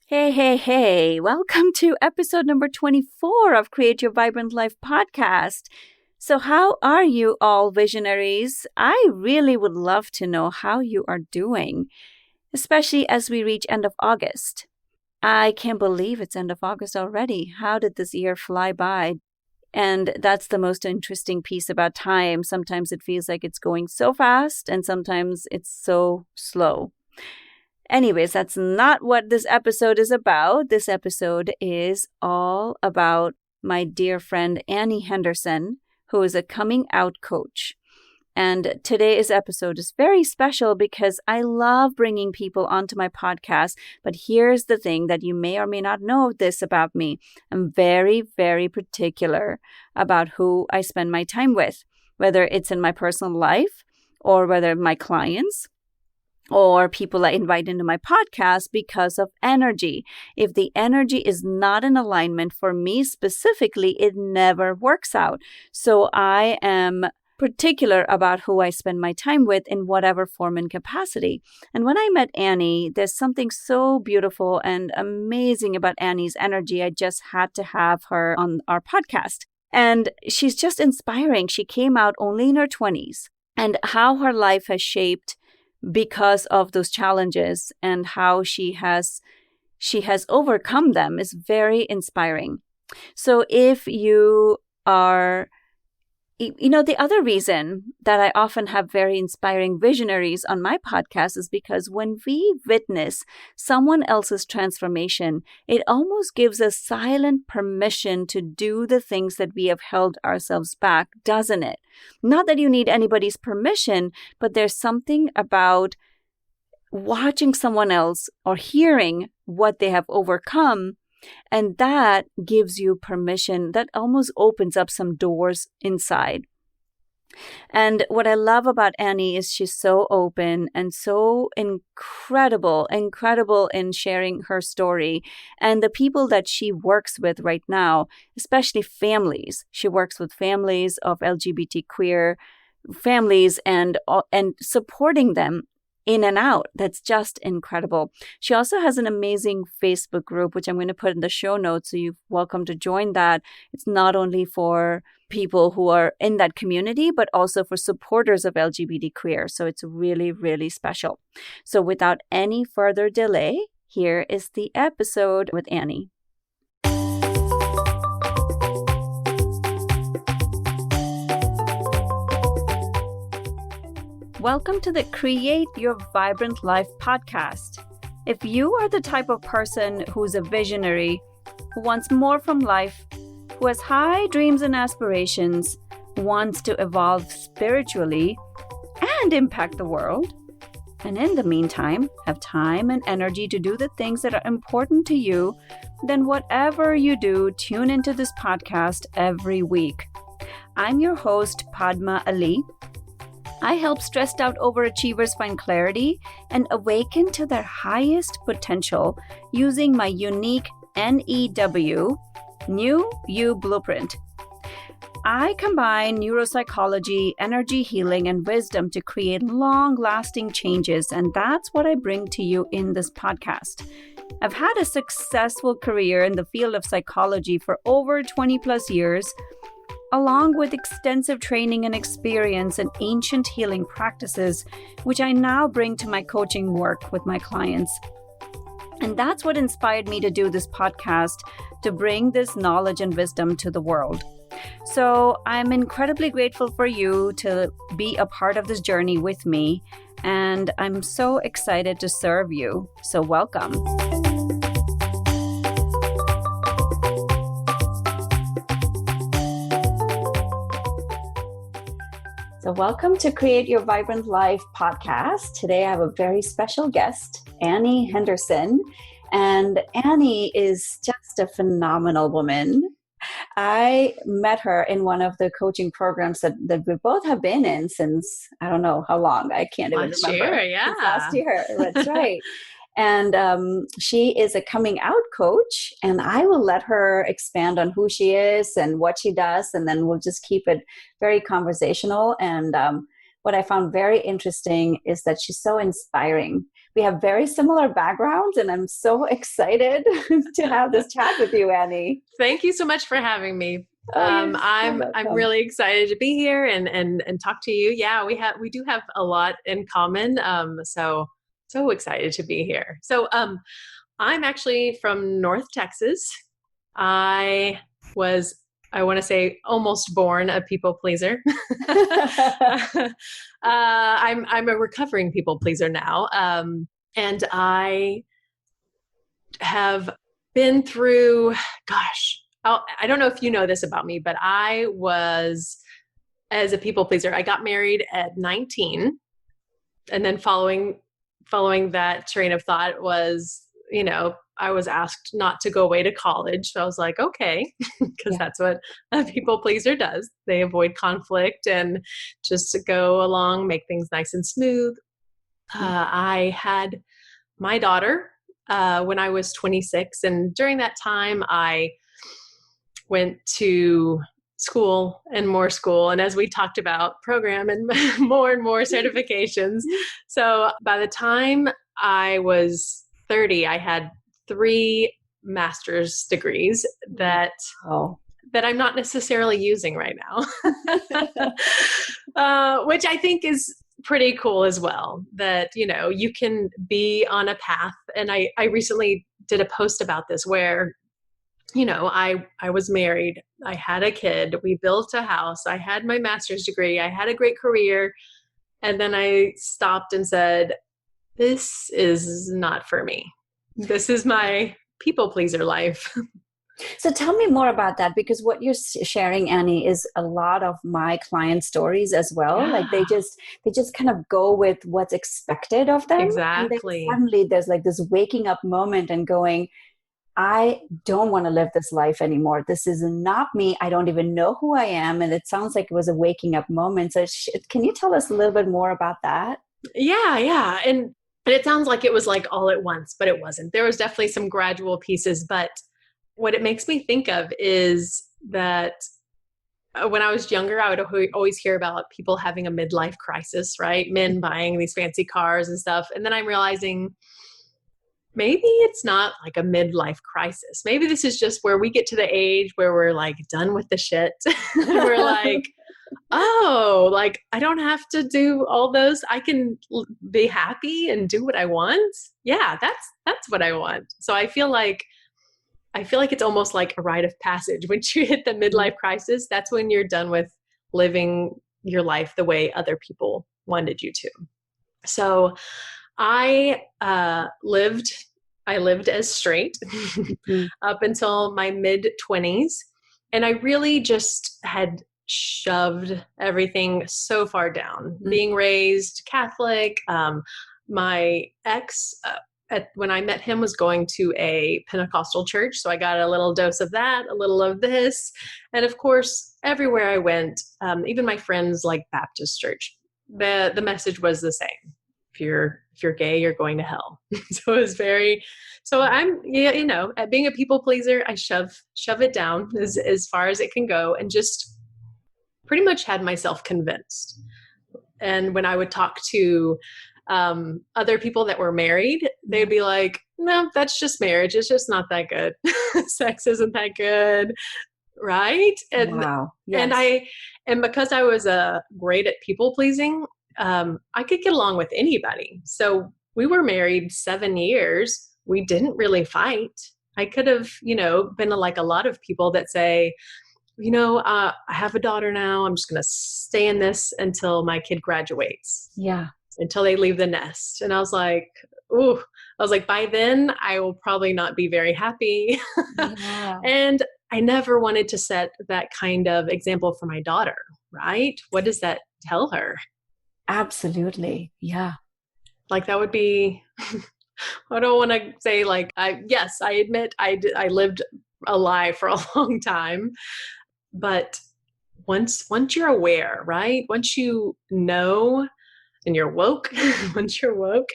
Hey, hey, hey. Welcome to episode number 24 of Create Your Vibrant Life podcast. So how are you all visionaries? I really would love to know how you are doing, especially as we reach end of August. I can't believe it's end of August already. How did this year fly by? And that's the most interesting piece about time. Sometimes it feels like it's going so fast and sometimes it's so slow. Anyways, that's not what this episode is about. This episode is all about my dear friend Annie Henderson, who is a coming out coach. And today's episode is very special because I love bringing people onto my podcast. But here's the thing that you may or may not know this about me. I'm very, very particular about who I spend my time with, whether it's in my personal life or whether my clients or people I invite into my podcast because of energy. If the energy is not in alignment for me specifically, it never works out. So I am particular about who I spend my time with in whatever form and capacity. And when I met Annie, there's something so beautiful and amazing about Annie's energy. I just had to have her on our podcast. And she's just inspiring. She came out only in her 20s, and how her life has shaped because of those challenges and how she has overcome them is very inspiring. So if you are, the other reason that I often have very inspiring visionaries on my podcast is because when we witness someone else's transformation, it almost gives us silent permission to do the things that we have held ourselves back, doesn't it? Not that you need anybody's permission, but there's something about watching someone else or hearing what they have overcome, and that gives you permission. That almost opens up some doors inside. And what I love about Annie is she's so open and so incredible in sharing her story. And the people that she works with right now, especially families, she works with families of LGBT queer families and supporting them in and out. That's just incredible. She also has an amazing Facebook group, which I'm going to put in the show notes. So you're welcome to join that. It's not only for people who are in that community, but also for supporters of LGBT queer. So it's really, really special. So without any further delay, here is the episode with Annie. Welcome to the Create Your Vibrant Life podcast. If you are the type of person who's a visionary, who wants more from life, who has high dreams and aspirations, wants to evolve spiritually and impact the world, and in the meantime, have time and energy to do the things that are important to you, then whatever you do, tune into this podcast every week. I'm your host, Padma Ali. I help stressed out overachievers find clarity and awaken to their highest potential using my unique NEW, New You Blueprint. I combine neuropsychology, energy healing, and wisdom to create long-lasting changes, and that's what I bring to you in this podcast. I've had a successful career in the field of psychology for over 20 plus years, along with extensive training and experience in ancient healing practices, which I now bring to my coaching work with my clients. And that's what inspired me to do this podcast, to bring this knowledge and wisdom to the world. So I'm incredibly grateful for you to be a part of this journey with me, and I'm so excited to serve you. So welcome. So welcome to Create Your Vibrant Life podcast. Today I have a very special guest, Annie Henderson. And Annie is just a phenomenal woman. I met her in one of the coaching programs that we both have been in since, I don't know how long. I can't even remember. Since last year, that's right. And she is a coming out coach, and I will let her expand on who she is and what she does, and then we'll just keep it very conversational. And what I found very interesting is that she's so inspiring, we have very similar backgrounds, and I'm so excited to have this chat with you, Annie. Thank you so much for having me. You're so I'm welcome. really excited to be here and talk to you. Yeah, we do have a lot in common. So excited to be here. So I'm actually from North Texas. I want to say almost born a people pleaser. I'm a recovering people pleaser now. And I have been through, I don't know if you know this about me, but I was, as a people pleaser, I got married at 19. And then following that train of thought was, I was asked not to go away to college. So I was like, okay, because that's what a people pleaser does. They avoid conflict and just to go along, make things nice and smooth. I had my daughter when I was 26. And during that time, I went to school. And as we talked about, program and more certifications. So by the time I was 30, I had 3 master's degrees that I'm not necessarily using right now, which I think is pretty cool as well, that, you can be on a path. And I recently did a post about this where, I was married, I had a kid, we built a house, I had my master's degree, I had a great career. And then I stopped and said, this is not for me. This is my people pleaser life. So tell me more about that, because what you're sharing, Annie, is a lot of my client stories as well. Yeah. Like they just kind of go with what's expected of them. Exactly. And then suddenly there's like this waking up moment and going, I don't want to live this life anymore. This is not me. I don't even know who I am. And it sounds like it was a waking up moment. So can you tell us a little bit more about that? Yeah. And it sounds like it was like all at once, but it wasn't. There was definitely some gradual pieces. But what it makes me think of is that when I was younger, I would always hear about people having a midlife crisis, right? Men buying these fancy cars and stuff. And then I'm realizing maybe it's not like a midlife crisis. Maybe this is just where we get to the age where we're like done with the shit. And we're like, oh, like I don't have to do all those. I can be happy and do what I want. Yeah, that's what I want. So I feel like it's almost like a rite of passage. Once you hit the midlife crisis, that's when you're done with living your life the way other people wanted you to. So I lived as straight up until my mid-20s. And I really just had shoved everything so far down. Being raised Catholic, my ex, when I met him, was going to a Pentecostal church. So I got a little dose of that, a little of this. And of course, everywhere I went, even my friends like Baptist church, the message was the same. If you're gay, you're going to hell. So I'm, at being a people pleaser, I shove it down as far as it can go and just pretty much had myself convinced. And when I would talk to other people that were married, they'd be like, no, that's just marriage. It's just not that good. Sex isn't that good. Right. And, wow. Yes. and because I was great at people pleasing, I could get along with anybody. So we were married 7 years. We didn't really fight. I could have, been like a lot of people that say, I have a daughter now. I'm just going to stay in this until my kid graduates. Yeah. Until they leave the nest. And I was like, by then I will probably not be very happy. Yeah. And I never wanted to set that kind of example for my daughter, right? What does that tell her? Absolutely. Yeah. Like that would be, I don't want to say like, I admit I lived a lie for a long time, but once you're aware, right? Once you know and you're woke, once you're woke,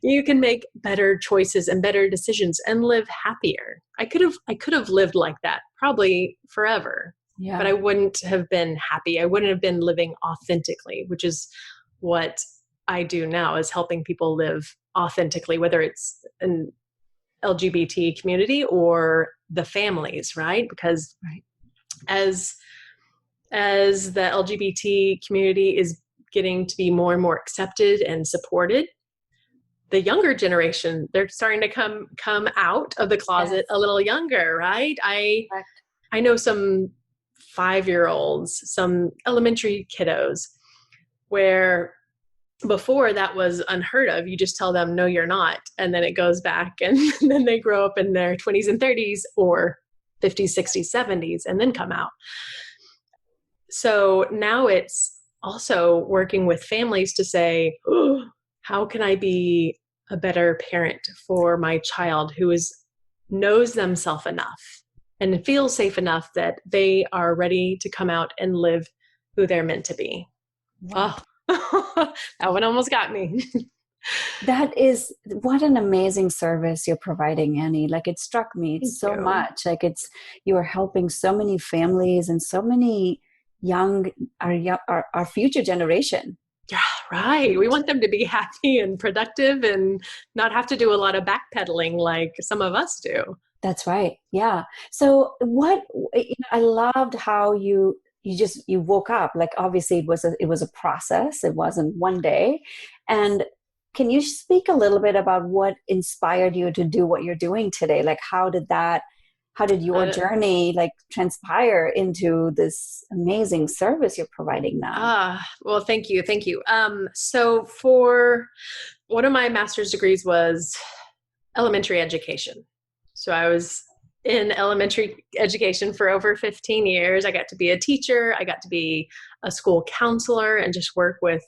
you can make better choices and better decisions and live happier. I could have lived like that probably forever, but I wouldn't have been happy. I wouldn't have been living authentically, which is what I do now is helping people live authentically, whether it's an LGBT community or the families, right? Because as the LGBT community is getting to be more and more accepted and supported, the younger generation, they're starting to come out of the closet a little younger, right? I know some 5-year-olds, some elementary kiddos, where before that was unheard of. You just tell them, no, you're not. And then it goes back, and then they grow up in their 20s and 30s or 50s, 60s, 70s, and then come out. So now it's also working with families to say, oh, how can I be a better parent for my child who knows themselves enough and feels safe enough that they are ready to come out and live who they're meant to be. Wow. Oh, that one almost got me. That is, what an amazing service you're providing, Annie. Like, it struck me so much. Like, you are helping so many families and so many our future generation. Yeah, right. We want them to be happy and productive and not have to do a lot of backpedaling like some of us do. That's right. Yeah. So I loved how you woke up. Like, obviously it was a process. It wasn't one day. And can you speak a little bit about what inspired you to do what you're doing today? Like, how did your journey like transpire into this amazing service you're providing now? Well, thank you. So for one of my master's degrees was elementary education. So I was in elementary education for over 15 years. I got to be a teacher. I got to be a school counselor and just work with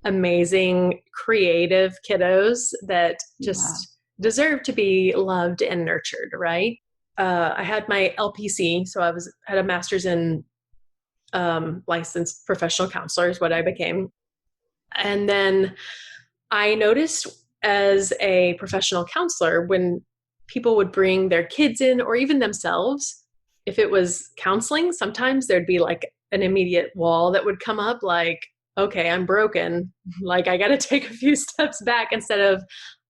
amazing, creative kiddos that just deserve to be loved and nurtured, right? I had my LPC, so I had a master's in licensed professional counselor is what I became. And then I noticed as a professional counselor, when people would bring their kids in or even themselves, if it was counseling, sometimes there'd be like an immediate wall that would come up like, okay, I'm broken. Like, I got to take a few steps back instead of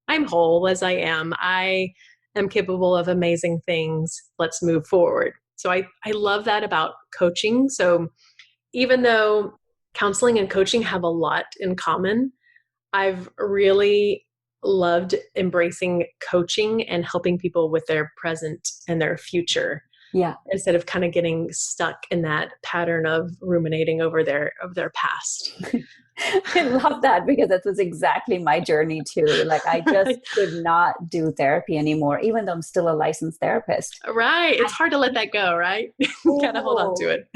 I'm whole as I am. I am capable of amazing things. Let's move forward. So I love that about coaching. So even though counseling and coaching have a lot in common, I've really loved embracing coaching and helping people with their present and their future. Yeah. Instead of kind of getting stuck in that pattern of ruminating over their past. I love that, because that was exactly my journey too. Like, I just could not do therapy anymore, even though I'm still a licensed therapist. Right. It's hard to let that go, right? Gotta hold on to it.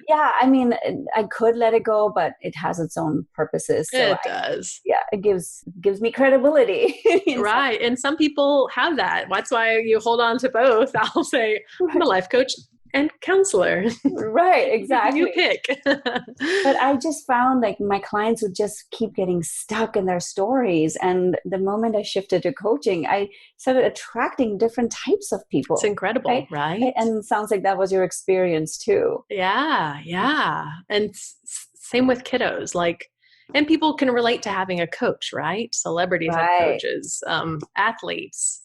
Yeah. I mean, I could let it go, but it has its own purposes. So it does. Yeah. It gives me credibility. Right. And some people have that. That's why you hold on to both. I'll say, I'm a life coach and counselor. Right, exactly. You pick. But I just found like my clients would just keep getting stuck in their stories. And the moment I shifted to coaching, I started attracting different types of people. It's incredible, right? And it sounds like that was your experience too. Yeah. And same with kiddos. Like, and people can relate to having a coach, right? Celebrities have coaches, athletes,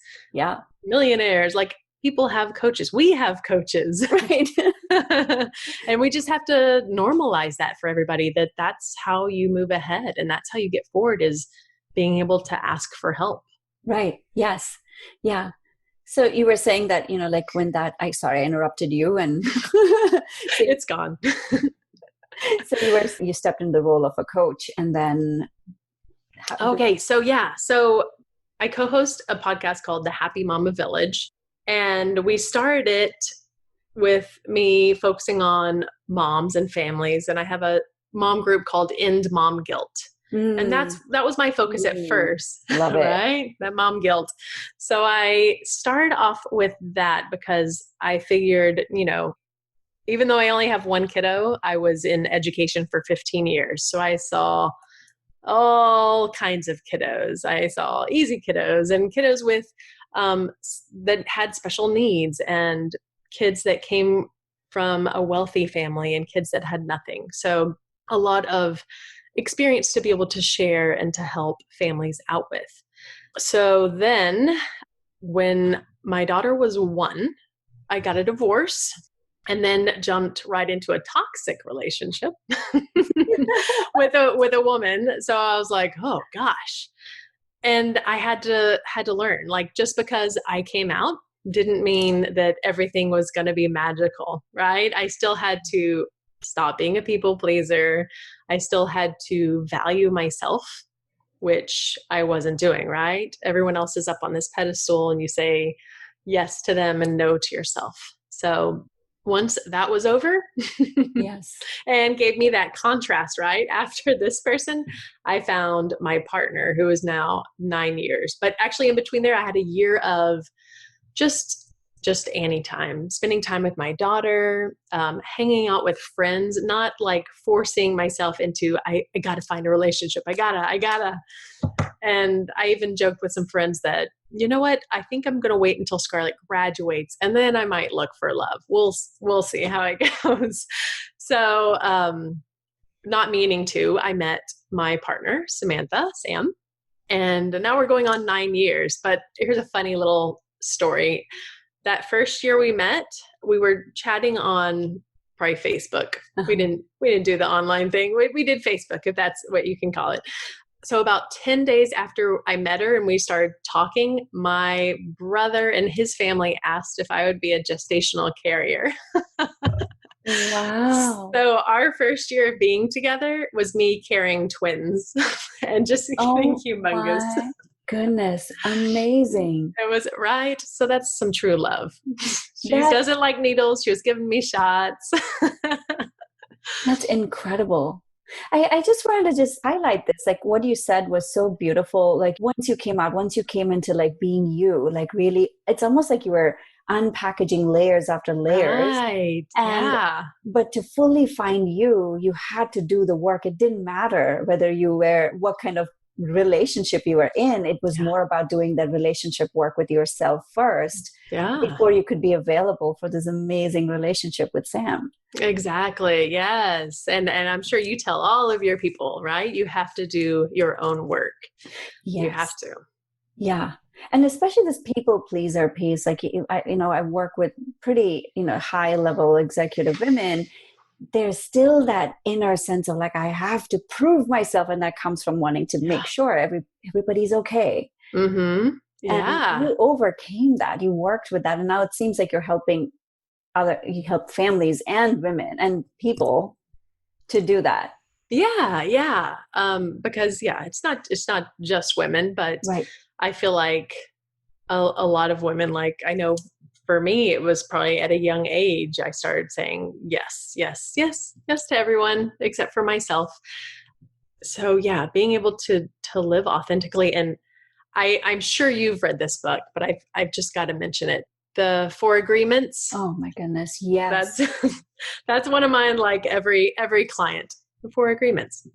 millionaires, like, people have coaches. We have coaches, right? And we just have to normalize that for everybody, that's how you move ahead. And that's how you get forward, is being able to ask for help. Right. Yes. Yeah. So you were saying that, like when sorry, I interrupted you and it's gone. So you stepped in the role of a coach, and then. So I co-host a podcast called The Happy Mama Village. And we started it with me focusing on moms and families. And I have a mom group called End Mom Guilt. And that was my focus at first. Love it. Right? That mom guilt. So I started off with that because I figured, even though I only have one kiddo, I was in education for 15 years. So I saw all kinds of kiddos. I saw easy kiddos and kiddos with that had special needs, and kids that came from a wealthy family and kids that had nothing. So a lot of experience to be able to share and to help families out with. So then when my daughter was 1, I got a divorce and then jumped right into a toxic relationship with a woman. So I was like, oh gosh. And I had to learn, like, just because I came out didn't mean that everything was going to be magical, right? I still had to stop being a people pleaser. I still had to value myself, which I wasn't doing, right? Everyone else is up on this pedestal and you say yes to them and no to yourself. So once that was over, Yes, and gave me that contrast, right? After this person, I found my partner, who is now 9 years. But actually in between there, I had a year of just Annie time, spending time with my daughter, hanging out with friends, not like forcing myself into, I got to find a relationship. I gotta. And I even joked with some friends that, you know what, I think I'm going to wait until Scarlett graduates and then I might look for love. We'll see how it goes. So, not meaning to, I met my partner, Sam, and now we're going on 9 years. But here's a funny little story. That first year we met, we were chatting on probably Facebook. We didn't do the online thing. We did Facebook, if that's what you can call it. So about 10 days after I met her and we started talking, my brother and his family asked if I would be a gestational carrier. wow. So our first year of being together was me carrying twins and just getting humongous. My goodness, amazing. It was right. So that's some true love. She doesn't like needles. She was giving me shots. That's incredible. I just wanted to just highlight this. Like what you said was so beautiful. Like once you came into like being you, like really, it's almost like you were unpackaging layers after layers. Right. But to fully find you, you had to do the work. It didn't matter whether what kind of relationship you were in. It was more about doing that relationship work with yourself first before you could be available for this amazing relationship with Sam. Exactly. Yes. And I'm sure you tell all of your people, right? You have to do your own work. Yes. You have to. Yeah. And especially this people pleaser piece, like, I work with pretty, high level executive women. There's still that inner sense of like, I have to prove myself. And that comes from wanting to make sure everybody's okay. Mm-hmm. Yeah. And you overcame that. You worked with that. And now it seems like you help families and women and people to do that. Yeah. Yeah. Because it's not just women, but right. I feel like a lot of women, like I know for me, it was probably at a young age, I started saying yes to everyone except for myself. So being able to live authentically. And I'm sure you've read this book, but I've just got to mention it. The 4 Agreements. Oh my goodness. Yes. That's one of mine. Like every client, the 4 Agreements,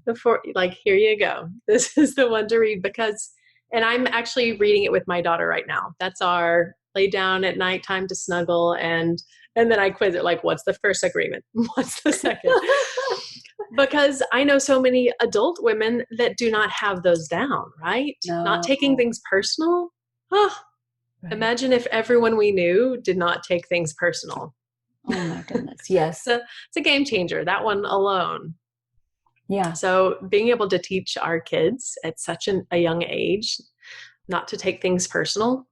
like, here you go. This is the one to read and I'm actually reading it with my daughter right now. That's our lay down at night time to snuggle. And then I quiz it, like, what's the first agreement? What's the second? Because I know so many adult women that do not have those down, right? No. Not taking things personal. Oh, right. Imagine if everyone we knew did not take things personal. Oh my goodness. Yes. It's a game changer, that one alone. Yeah. So being able to teach our kids at such a young age not to take things personal,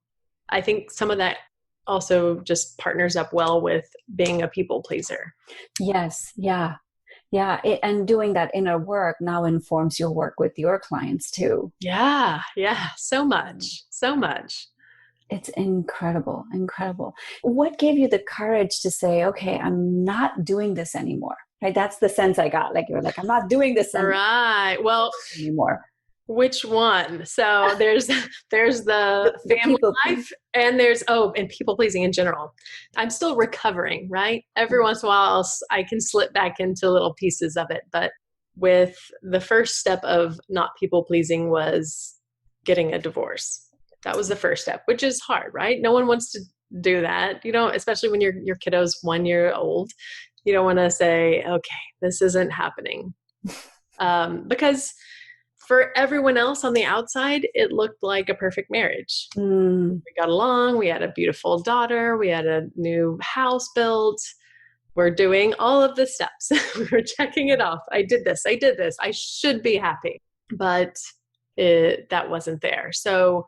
I think some of that also just partners up well with being a people pleaser. Yes. Yeah. Yeah. And doing that inner work now informs your work with your clients too. Yeah. Yeah. So much. It's incredible. Incredible. What gave you the courage to say, okay, I'm not doing this anymore? Right. That's the sense I got. Like, you're like, I'm not doing this anymore. Right. Well, anymore. Which one? So there's the family life and and people pleasing in general. I'm still recovering, right? Every once in a while I can slip back into little pieces of it. But with the first step of not people pleasing was getting a divorce. That was the first step, which is hard, right? No one wants to do that, especially when your kiddo's 1 year old. You don't want to say, okay, this isn't happening. Because for everyone else on the outside, it looked like a perfect marriage. We got along. We had a beautiful daughter. We had a new house built. We're doing all of the steps. We were checking it off. I did this. I did this. I should be happy. But that wasn't there. So,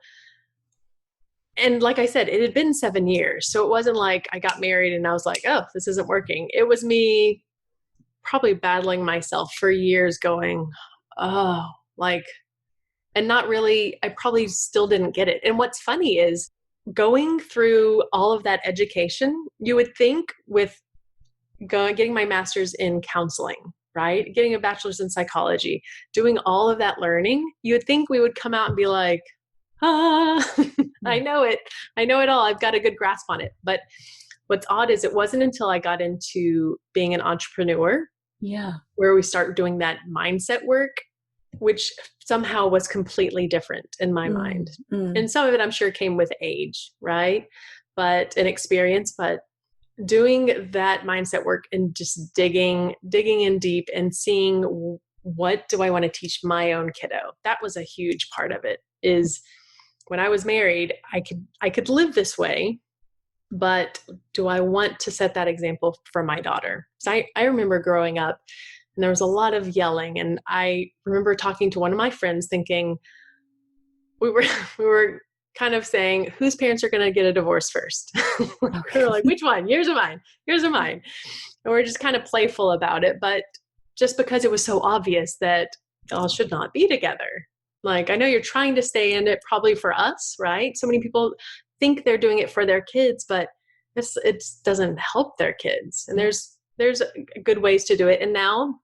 and like I said, it had been 7 years. So it wasn't like I got married and I was like, oh, this isn't working. It was me probably battling myself for years going, oh, like, and not really, I probably still didn't get it. And what's funny is going through all of that education, you would think with getting my master's in counseling, right? Getting a bachelor's in psychology, doing all of that learning, you would think we would come out and be like, I know it. I know it all. I've got a good grasp on it. But what's odd is it wasn't until I got into being an entrepreneur, where we start doing that mindset work, which somehow was completely different in my mind. And some of it I'm sure came with age, right? But an experience, but doing that mindset work and just digging in deep and seeing what do I want to teach my own kiddo. That was a huge part of it. Is when I was married, I could live this way, but do I want to set that example for my daughter? So I remember growing up and there was a lot of yelling, and I remember talking to one of my friends thinking we were kind of saying, whose parents are going to get a divorce first? We were like, which one? Yours or mine? Yours or mine? And we're just kind of playful about it. But just because it was so obvious that y'all should not be together. Like, I know you're trying to stay in it probably for us, right? So many people think they're doing it for their kids, but it doesn't help their kids. And there's good ways to do it. And now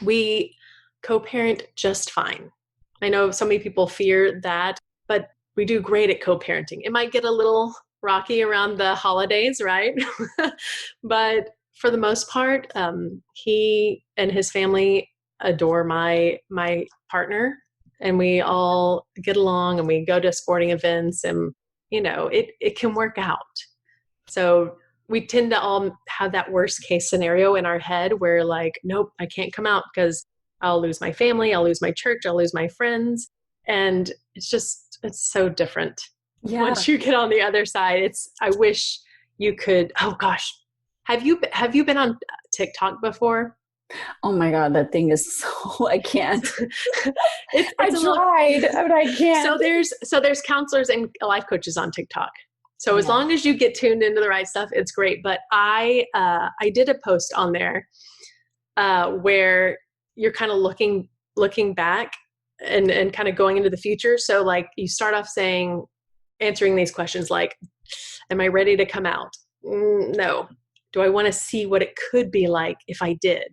we co-parent just fine. I know so many people fear that, but we do great at co-parenting. It might get a little rocky around the holidays, right? But for the most part, he and his family adore my partner, and we all get along and we go to sporting events, and it can work out. So we tend to all have that worst case scenario in our head where like, nope, I can't come out because I'll lose my family, I'll lose my church, I'll lose my friends. And it's so different. Yeah. Once you get on the other side, I wish you could, oh gosh. Have you been on TikTok before? Oh my God, that thing is so, I can't. I tried, but I can't. So there's counselors and life coaches on TikTok. So as long as you get tuned into the right stuff, it's great. But I did a post on there where you're kind of looking back and kind of going into the future. So like you start off answering these questions like, am I ready to come out? No. Do I want to see what it could be like if I did?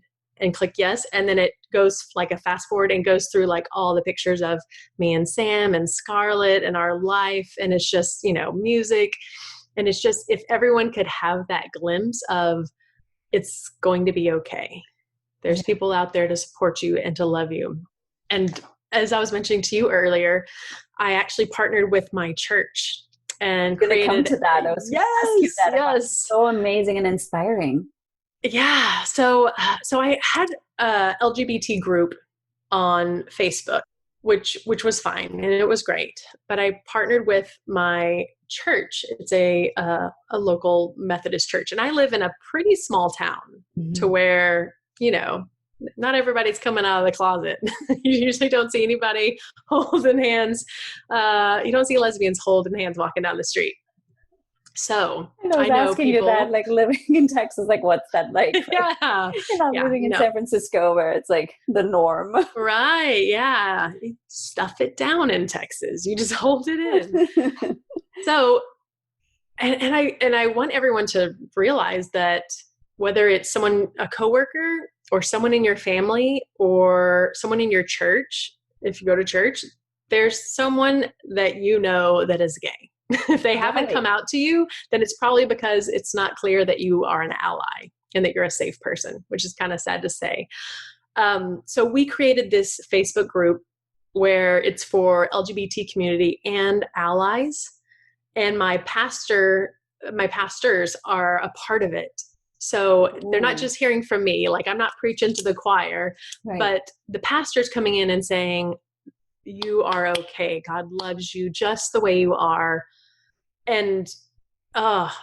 And click yes. And then it goes like a fast forward and goes through like all the pictures of me and Sam and Scarlett and our life. And it's just, music. And it's just, if everyone could have that glimpse of it's going to be okay. There's people out there to support you and to love you. And as I was mentioning to you earlier, I actually partnered with my church and created. Come to that. I was yes. So amazing and inspiring. Yeah. So I had a LGBT group on Facebook, which was fine and it was great. But I partnered with my church. It's a local Methodist church, and I live in a pretty small town to where not everybody's coming out of the closet. You usually don't see anybody holding hands. You don't see lesbians holding hands walking down the street. So I know asking people, you that, like living in Texas, like what's that like? Yeah. You're not living in San Francisco where it's like the norm. Right. Yeah. You stuff it down in Texas. You just hold it in. So, and I want everyone to realize that whether it's a coworker or someone in your family or someone in your church, if you go to church, there's someone that that is gay. If they haven't come out to you, then it's probably because it's not clear that you are an ally and that you're a safe person, which is kind of sad to say. So we created this Facebook group where it's for LGBT community and allies. And my pastors are a part of it. So they're not just hearing from me, like I'm not preaching to the choir, Right. but the pastor's coming in and saying, you are okay. God loves you just the way you are. And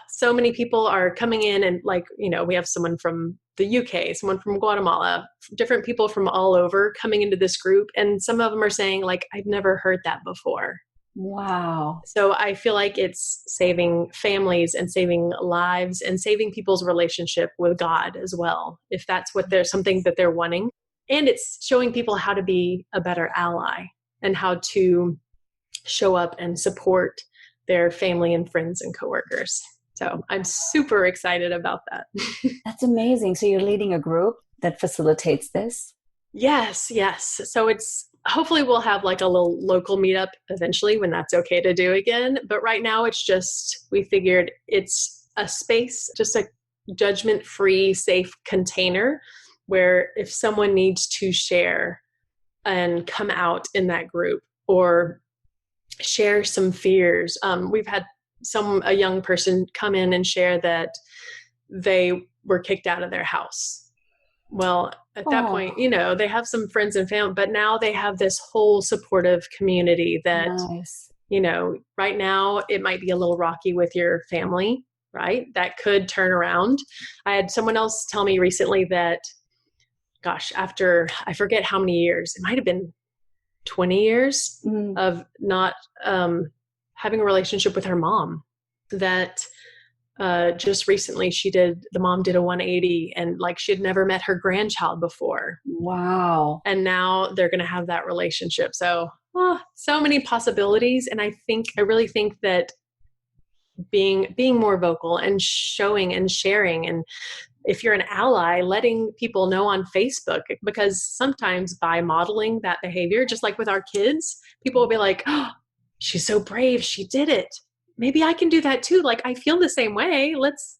so many people are coming in and like, we have someone from the UK, someone from Guatemala, different people from all over coming into this group. And some of them are saying like, I've never heard that before. Wow. So I feel like it's saving families and saving lives and saving people's relationship with God as well, if that's what there's something that they're wanting. And it's showing people how to be a better ally and how to show up and support their family and friends and coworkers. So I'm super excited about that. That's amazing. So you're leading a group that facilitates this? Yes. So hopefully we'll have like a little local meetup eventually when that's okay to do again. But right now we figured it's a space, just a judgment-free, safe container where if someone needs to share and come out in that group or share some fears. We've had a young person come in and share that they were kicked out of their house. Well, at that point, they have some friends and family, but now they have this whole supportive community that, nice. Right now it might be a little rocky with your family, right? That could turn around. I had someone else tell me recently that, gosh, after I forget how many years, it might have been 20 years of not having a relationship with her mom, that just recently the mom did a 180 and like she had never met her grandchild before. Wow. And now they're going to have that relationship. So, so many possibilities. And I really think that being more vocal and showing and sharing, and if you're an ally, letting people know on Facebook, because sometimes by modeling that behavior, just like with our kids, people will be like, oh, she's so brave. She did it. Maybe I can do that too. Like, I feel the same way. Let's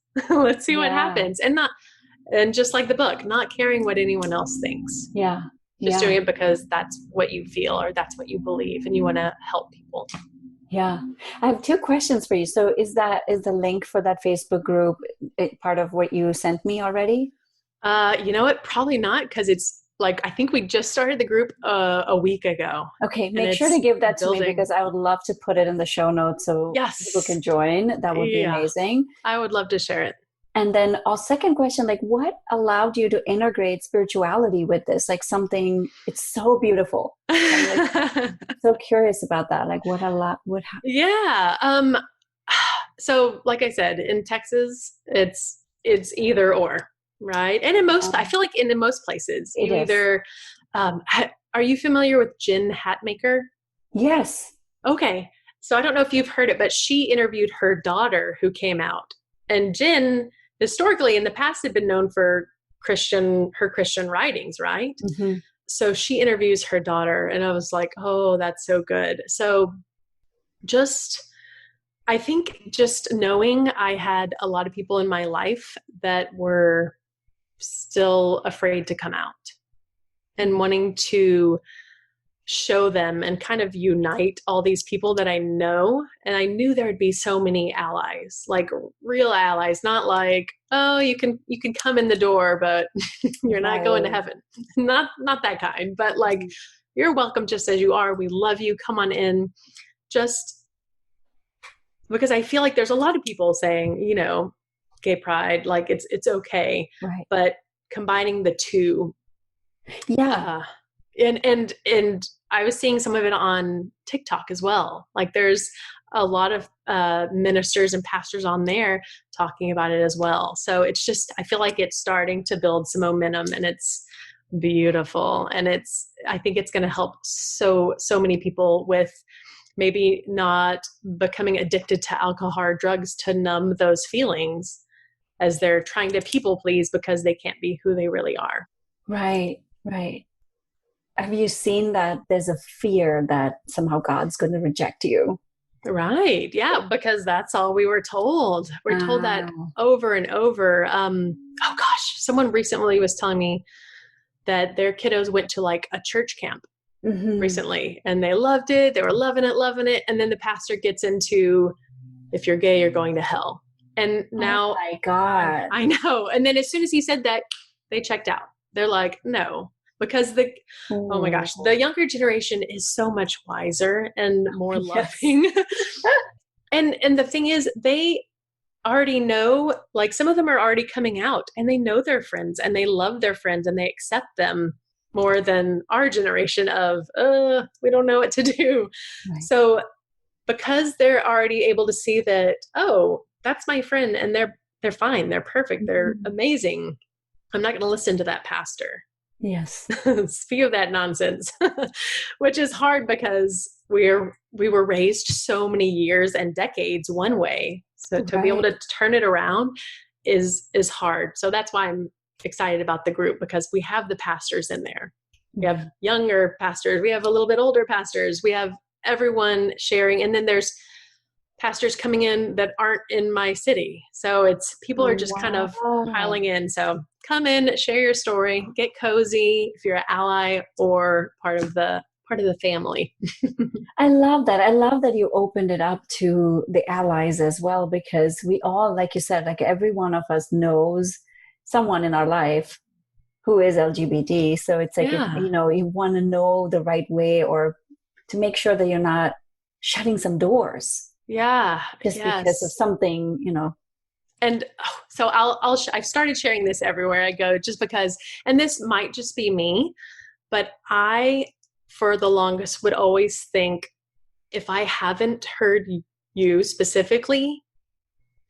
see what happens. And just like the book, not caring what anyone else thinks. Yeah. Just doing it because that's what you feel or that's what you believe and you want to help people. Yeah. I have two questions for you. So is the link for that Facebook group part of what you sent me already? You know what? Probably not, because it's like, I think we just started the group a week ago. Okay. Make sure to give that to me, because I would love to put it in the show notes so people can join. That would be amazing. I would love to share it. And then our second question, like, what allowed you to integrate spirituality with this? Like something, it's so beautiful. I'm like, so curious about that. Like Yeah. So like I said, in Texas, it's either or, right? And I feel like in most places, you either, are you familiar with Jen Hatmaker? Yes. Okay. So I don't know if you've heard it, but she interviewed her daughter who came out. And Jen, historically in the past, had been known for her Christian writings, right? Mm-hmm. So she interviews her daughter, and I was like, oh, that's so good. So I think just knowing I had a lot of people in my life that were still afraid to come out and wanting to show them and kind of unite all these people that I know. And I knew there would be so many allies, like real allies, not like, oh, you can come in the door, but you're not going to heaven. Not that kind, but like, you're welcome just as you are. We love you. Come on in. Just because I feel like there's a lot of people saying, gay pride, like it's okay. Right. But combining the two. Yeah. And I was seeing some of it on TikTok as well. Like there's a lot of ministers and pastors on there talking about it as well. So it's just, I feel like it's starting to build some momentum, and it's beautiful. And I think it's going to help so many people with maybe not becoming addicted to alcohol or drugs to numb those feelings as they're trying to people please because they can't be who they really are. Right. Have you seen that there's a fear that somehow God's going to reject you? Right. Yeah. Because that's all we were told. We're told that over and over. Oh gosh. Someone recently was telling me that their kiddos went to like a church camp recently, and they loved it. They were loving it. And then the pastor gets into, if you're gay, you're going to hell. And now my God. I know. And then as soon as he said that, they checked out. They're like, no, because oh my gosh, the younger generation is so much wiser and more loving. And the thing is, they already know, like some of them are already coming out and they know their friends and they love their friends and they accept them more than our generation of, we don't know what to do. Right. So because they're already able to see that, oh, that's my friend and they're fine, they're perfect, they're amazing, I'm not going to listen to that pastor. Yes. Speak of that nonsense, which is hard because we were raised so many years and decades one way. So to be able to turn it around is hard. So that's why I'm excited about the group, because we have the pastors in there. We have younger pastors. We have a little bit older pastors. We have everyone sharing. And then there's pastors coming in that aren't in my city. So it's people are just kind of piling in. So come in, share your story, get cozy if you're an ally or part of the family. I love that. I love that you opened it up to the allies as well, because we all, like you said, like every one of us knows someone in our life who is LGBT. So it's like, if, you want to know the right way or to make sure that you're not shutting some doors. Yeah. Just because of something, And so I've started sharing this everywhere I go, just because, and this might just be me, but I, for the longest, would always think, if I haven't heard you specifically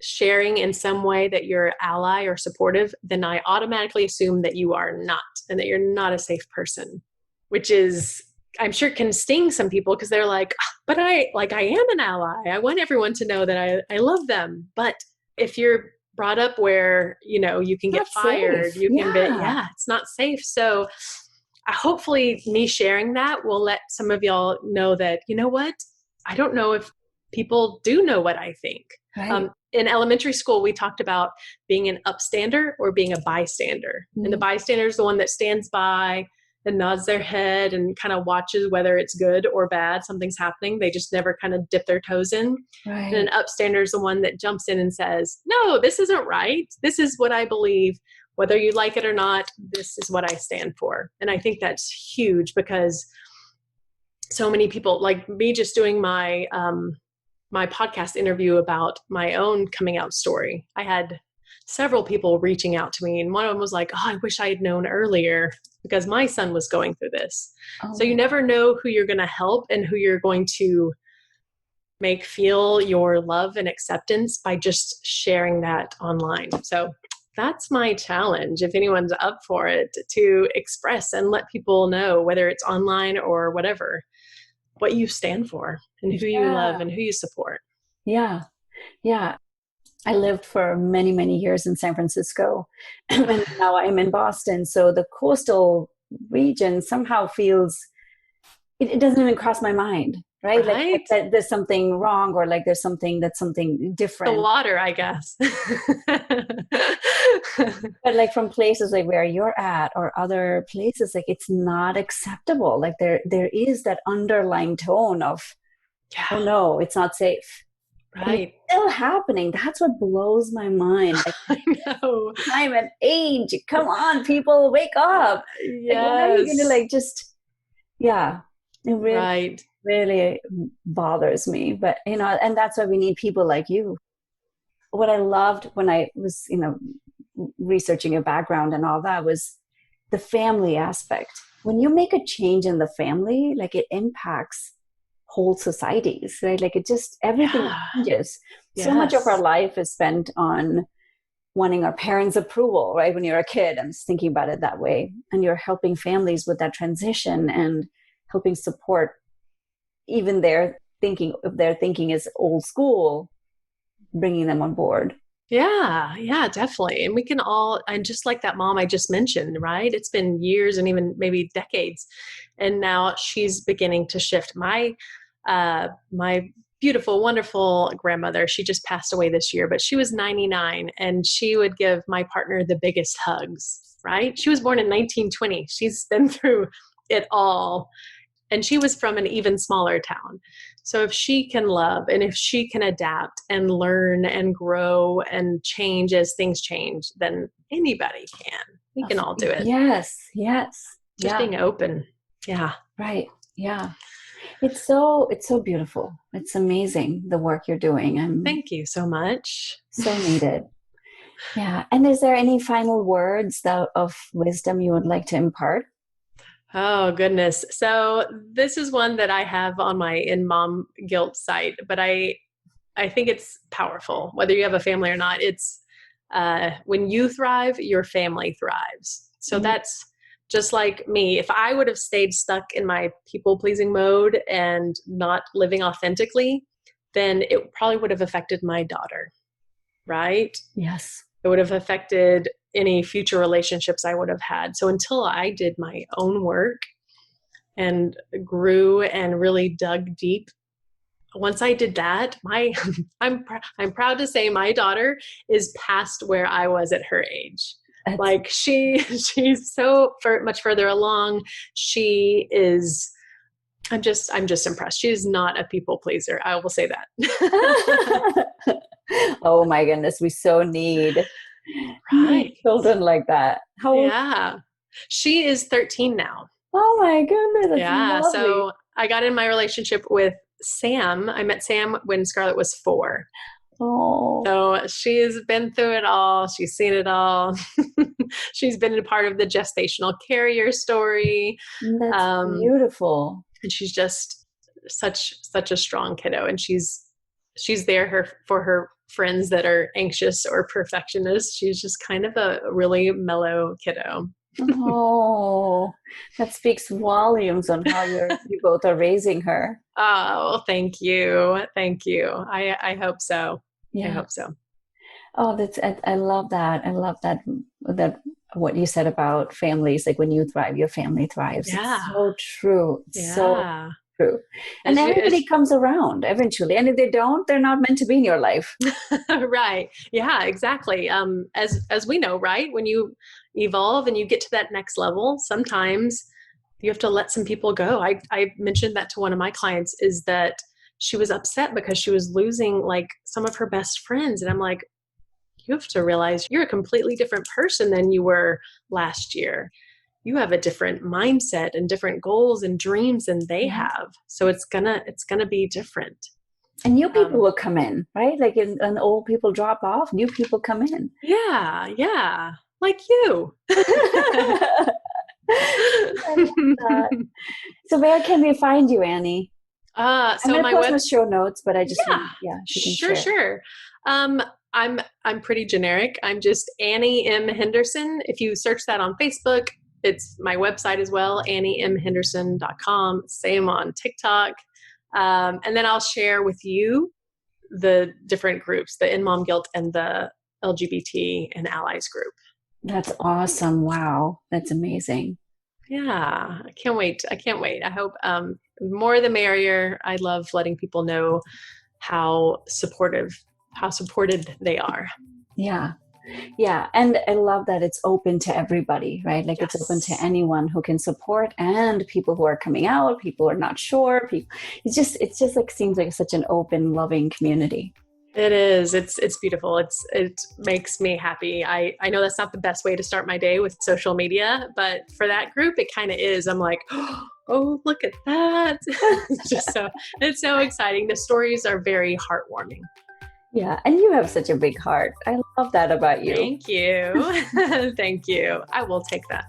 sharing in some way that you're ally or supportive, then I automatically assume that you are not, and that you're not a safe person, which is, I'm sure can sting some people because they're like, but I am an ally. I want everyone to know that I love them. But if you're brought up where, you can get fired, safe. It's not safe. So hopefully me sharing that will let some of y'all know that, you know what? I don't know if people do know what I think. Right. In elementary school, we talked about being an upstander or being a bystander. Mm-hmm. And the bystander is the one that stands by and nods their head and kind of watches whether it's good or bad, something's happening. They just never kind of dip their toes in. Right. And an upstander is the one that jumps in and says, no, this isn't right. This is what I believe. Whether you like it or not, this is what I stand for. And I think that's huge, because so many people, like me just doing my my podcast interview about my own coming out story, I had several people reaching out to me. And one of them was like, oh, I wish I had known earlier, because my son was going through this. Oh. So you never know who you're going to help and who you're going to make feel your love and acceptance by just sharing that online. So that's my challenge, if anyone's up for it, to express and let people know, whether it's online or whatever, what you stand for and who you love and who you support. Yeah. Yeah. I lived for many, many years in San Francisco, and now I'm in Boston. So the coastal region somehow feels, it doesn't even cross my mind, right? Like that there's something wrong, or like there's something that's something different. The water, I guess. But like from places like where you're at or other places, like it's not acceptable. Like there is that underlying tone of, oh no, it's not safe. Right. It's still happening. That's what blows my mind. Like, I know. Time and age. Come on, people, wake up. Yes. Like, when are you going to it really bothers me. But, and that's why we need people like you. What I loved when I was, researching your background and all that was the family aspect. When you make a change in the family, like it impacts whole societies, right? Like it just, everything changes. So much of our life is spent on wanting our parents' approval, right? When you're a kid, I'm just thinking about it that way. And you're helping families with that transition and helping support even their thinking, if their thinking is old school, bringing them on board. Yeah, definitely. And we can all, and just like that mom I just mentioned, right? It's been years and even maybe decades. And now she's beginning to shift. My beautiful, wonderful grandmother, she just passed away this year, but she was 99, and she would give my partner the biggest hugs, right? She was born in 1920. She's been through it all. And she was from an even smaller town. So if she can love and if she can adapt and learn and grow and change as things change, then anybody can. We can all do it. Yes. Just being open. Yeah. Right. Yeah. It's so beautiful. It's amazing the work you're doing. Thank you so much. So needed. Yeah. And is there any final words of wisdom you would like to impart? Oh, goodness. So this is one that I have on my In Mom Guilt site, but I think it's powerful, whether you have a family or not. It's when you thrive, your family thrives. So that's just like me. If I would have stayed stuck in my people-pleasing mode and not living authentically, then it probably would have affected my daughter, right? Yes. It would have affected any future relationships I would have had. So until I did my own work and grew and really dug deep, once I did that, I'm proud to say my daughter is past where I was at her age. Like she's so much further along. She is. I'm just impressed. She's not a people pleaser. I will say that. Oh my goodness, we so need children like that. Yeah, she is 13 now. Oh my goodness, yeah. lovely. So I got in my relationship with Sam. I met Sam when Scarlett was 4. Oh. So she's been through it all. She's seen it all. She's been a part of the gestational carrier story. That's beautiful. And she's just such a strong kiddo. And she's there for her friends that are anxious or perfectionists. She's just kind of a really mellow kiddo. Oh, that speaks volumes on how you both are raising her. Oh, thank you. I hope so. Yeah. I hope so. Oh, I love that. I love that what you said about families, like when you thrive, your family thrives. Yeah. It's so true. Yeah. So true. And everybody comes around eventually. And if they don't, they're not meant to be in your life. Right. Yeah, exactly. As we know, right? When you evolve and you get to that next level, sometimes you have to let some people go. I mentioned that to one of my clients, is that she was upset because she was losing like some of her best friends. And I'm like, you have to realize you're a completely different person than you were last year. You have a different mindset and different goals and dreams than they have. So it's gonna be different. And new people will come in, right? Like and old people drop off, new people come in. Yeah. Like you. So where can we find you, Annie? So I'm my post my show notes, but I just sure. I'm pretty generic. I'm just Annie M. Henderson. If you search that on Facebook, it's my website as well, anniemhenderson.com. Same on TikTok. And then I'll share with you the different groups, the In Mom Guilt and the LGBT and Allies group. That's awesome. Wow. That's amazing. Yeah. I can't wait. I hope more the merrier. I love letting people know how supported they are. Yeah. And I love that it's open to everybody, right? Like it's open to anyone who can support, and people who are coming out, people who are not sure. It's just like seems like such an open, loving community. It is. It's beautiful. It makes me happy. I know that's not the best way to start my day with social media, but for that group, it kind of is. I'm like, oh, look at that. It's so exciting. The stories are very heartwarming. Yeah. And you have such a big heart. I love that about you. Thank you. Thank you. I will take that.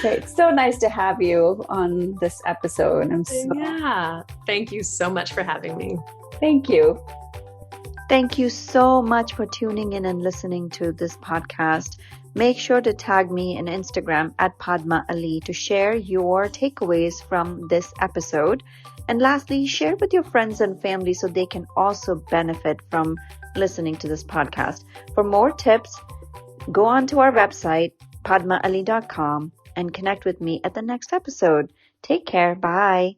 It's so nice to have you on this episode. Thank you so much for having me. Thank you. Thank you so much for tuning in and listening to this podcast. Make sure to tag me on Instagram at Padma Ali to share your takeaways from this episode. And lastly, share with your friends and family so they can also benefit from listening to this podcast. For more tips, go on to our website, padmaali.com, and connect with me at the next episode. Take care. Bye.